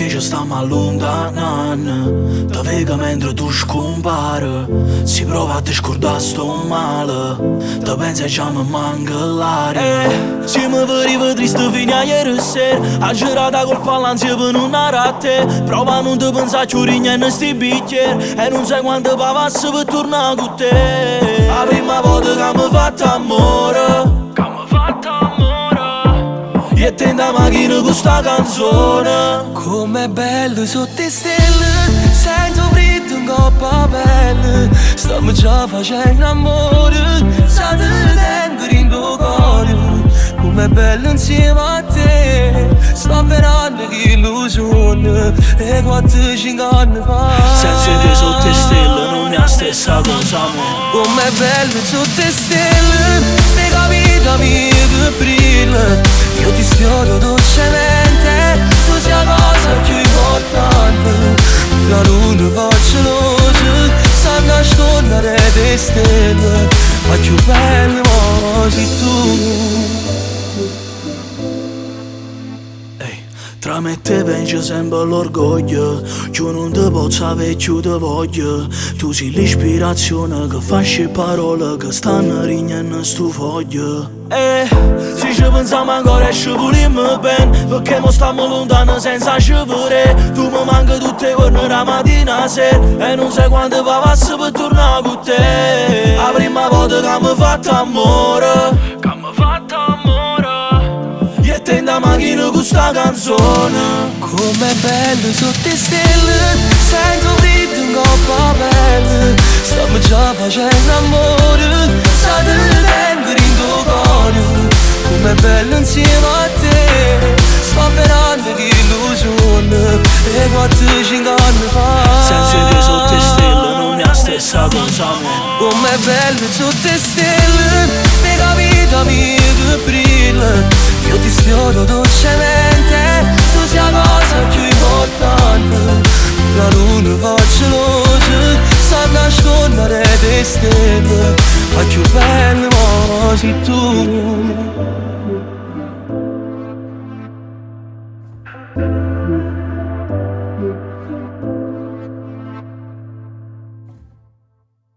perché ci stiamo allontanando. Ti vedo mentre tu scompari, si prova a te scordare sto male. Ti pensi già mi manca l'aria. Se mi veniva triste fino a ieri sera, ha girato col l'ansia per non andare a te. Prova a non ti pensare più in sti bicchieri, e non sai quanto pavassi per tornare con te. La prima volta che mi fatto amore, e te in da macchina con sta canzone. Com'è bello sotto le stelle, sento freddo in coppa pelle. Stiamo già facendo amore, sa te tengo in tuo cuore. Com'è bello insieme a te, sto verando che illusione. E 4-5 anni fa, senza te sotto le stelle non è la stessa cosa, amore. com'è bello sotto le stelle, mega vita mia che brilla. Io ti sfioro dolcemente, tu sei la cosa più importante. Da luna faccio luce, sta nascondere le stelle, ma più bello sei tu. Tra me e te penso sempre l'orgoglio, che non ti posso avere più ti voglio. Tu sei l'ispirazione che fa scie parole che stanno rignendo sto foglio. Se ci pensiamo ancora e ci vogliamo bene, perché mo stiamo lontani senza scivolare. Tu mi manchi tutte le giorni la mattina a sera, e non sai quanto pavassi per tornare con te. La prima volta che mi fatto amore, e te in da macchina con sta canzone. Com'è bello sotto le stelle, sento freddo in coppa pelle. Stiamo già facendo amore, sa te tengo in tuo cuore. Com'è bello insieme a te, sto verando che illusione. E 4-5 anni fa, senza te sotto le stelle non è la stessa cosa, amore. com'è bello sotto le stelle, mega vita mia che brilla. Io ti sfioro dolcemente, tu sei la cosa più importante. La luna faccio luce, sa nascondere le stelle, ma più bello sei tu.